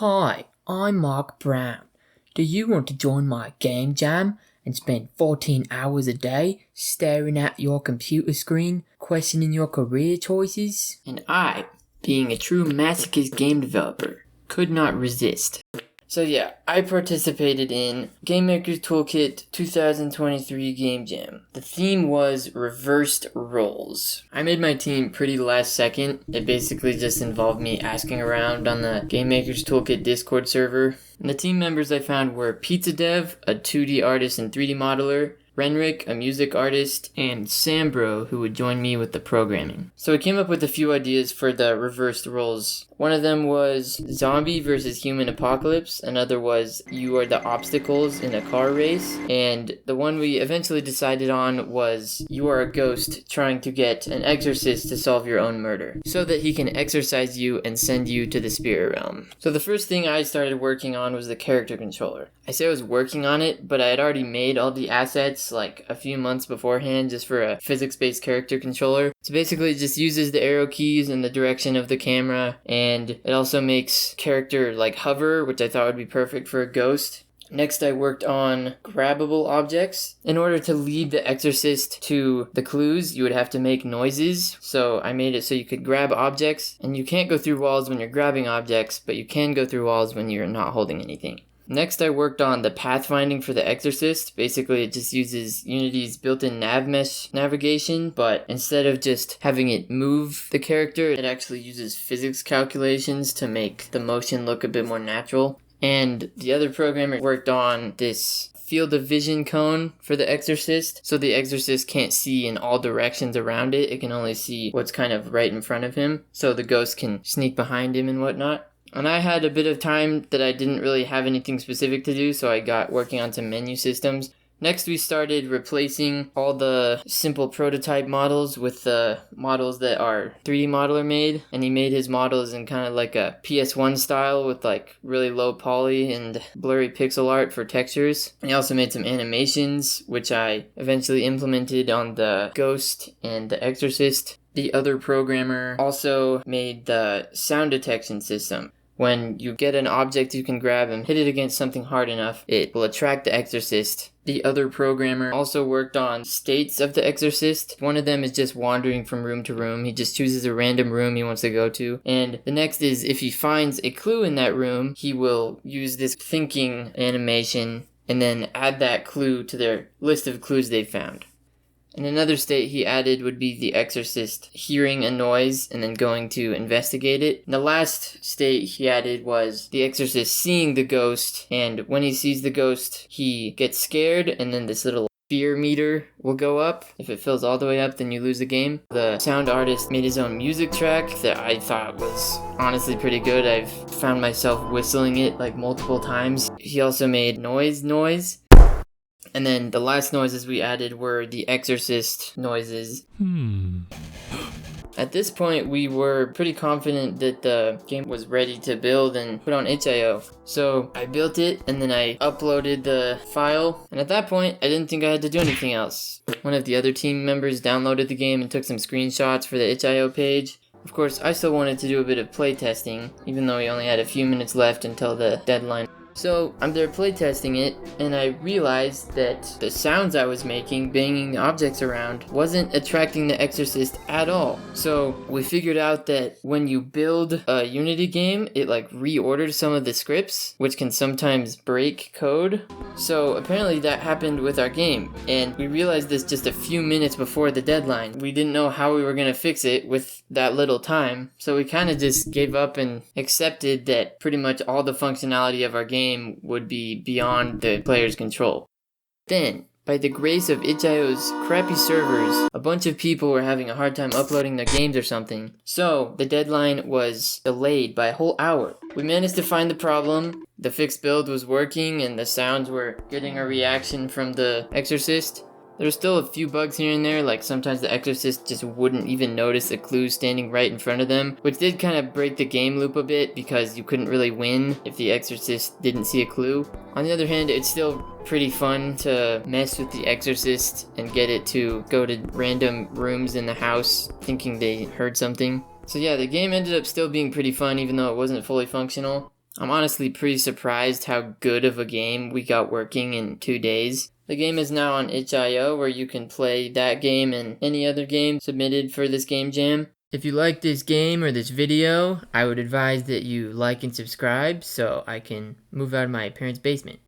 Hi, I'm Mark Brown. Do you want to join my game jam and spend 14 hours a day staring at your computer screen, questioning your career choices? And I, being a true masochist game developer, could not resist. So yeah, I participated in Game Maker's Toolkit 2023 Game Jam. The theme was reversed roles. I made my team pretty last second. It basically just involved me asking around on the Game Maker's Toolkit Discord server. And the team members I found were Pizza Dev, a 2D artist and 3D modeler, Renrick, a music artist, and Sambro, who would join me with the programming. So I came up with a few ideas for the reversed roles. One of them was zombie versus human apocalypse. Another was you are the obstacles in a car race. And the one we eventually decided on was you are a ghost trying to get an exorcist to solve your own murder, so that he can exorcise you and send you to the spirit realm. So the first thing I started working on was the character controller. I say I was working on it, but I had already made all the assets like a few months beforehand just for a physics-based character controller. So basically it just uses the arrow keys in the direction of the camera, and it also makes character like hover, which I thought would be perfect for a ghost. Next, I worked on grabbable objects. In order to lead the exorcist to the clues, you would have to make noises. So I made it so you could grab objects, and you can't go through walls when you're grabbing objects, but you can go through walls when you're not holding anything. Next, I worked on the pathfinding for the exorcist. Basically, it just uses Unity's built-in nav mesh navigation, but instead of just having it move the character, it actually uses physics calculations to make the motion look a bit more natural. And the other programmer worked on this field of vision cone for the exorcist, so the exorcist can't see in all directions around it. It can only see what's kind of right in front of him, so the ghost can sneak behind him and whatnot. And I had a bit of time that I didn't really have anything specific to do, so I got working on some menu systems. Next, we started replacing all the simple prototype models with the models that our 3D modeler made. And he made his models in kind of like a PS1 style with like really low poly and blurry pixel art for textures. And he also made some animations, which I eventually implemented on the Ghost and the Exorcist. The other programmer also made the sound detection system. When you get an object you can grab and hit it against something hard enough, it will attract the exorcist. The other programmer also worked on states of the exorcist. One of them is just wandering from room to room. He just chooses a random room he wants to go to. And the next is if he finds a clue in that room, he will use this thinking animation and then add that clue to their list of clues they found. And another state he added would be the exorcist hearing a noise and then going to investigate it. And the last state he added was the exorcist seeing the ghost, and when he sees the ghost, he gets scared, and then this little fear meter will go up. If it fills all the way up, then you lose the game. The sound artist made his own music track that I thought was honestly pretty good. I've found myself whistling it like multiple times. He also made noise. And then the last noises we added were the exorcist noises. At this point, we were pretty confident that the game was ready to build and put on itch.io. So I built it, and then I uploaded the file. And at that point, I didn't think I had to do anything else. One of the other team members downloaded the game and took some screenshots for the itch.io page. Of course, I still wanted to do a bit of playtesting, even though we only had a few minutes left until the deadline. So I'm there playtesting it, and I realized that the sounds I was making, banging the objects around, wasn't attracting the exorcist at all. So we figured out that when you build a Unity game, it like reorders some of the scripts, which can sometimes break code. So apparently that happened with our game, and we realized this just a few minutes before the deadline. We didn't know how we were going to fix it with that little time, so we kind of just gave up and accepted that pretty much all the functionality of our game would be beyond the player's control. Then, by the grace of itch.io's crappy servers, a bunch of people were having a hard time uploading their games or something, so the deadline was delayed by a whole hour. We managed to find the problem, the fixed build was working, and the sounds were getting a reaction from the exorcist. There's still a few bugs here and there, like sometimes the exorcist just wouldn't even notice a clue standing right in front of them, which did kind of break the game loop a bit because you couldn't really win if the exorcist didn't see a clue. On the other hand, it's still pretty fun to mess with the exorcist and get it to go to random rooms in the house thinking they heard something. So yeah, the game ended up still being pretty fun even though it wasn't fully functional. I'm honestly pretty surprised how good of a game we got working in 2 days. The game is now on itch.io, where you can play that game and any other game submitted for this game jam. If you like this game or this video, I would advise that you like and subscribe so I can move out of my parents' basement.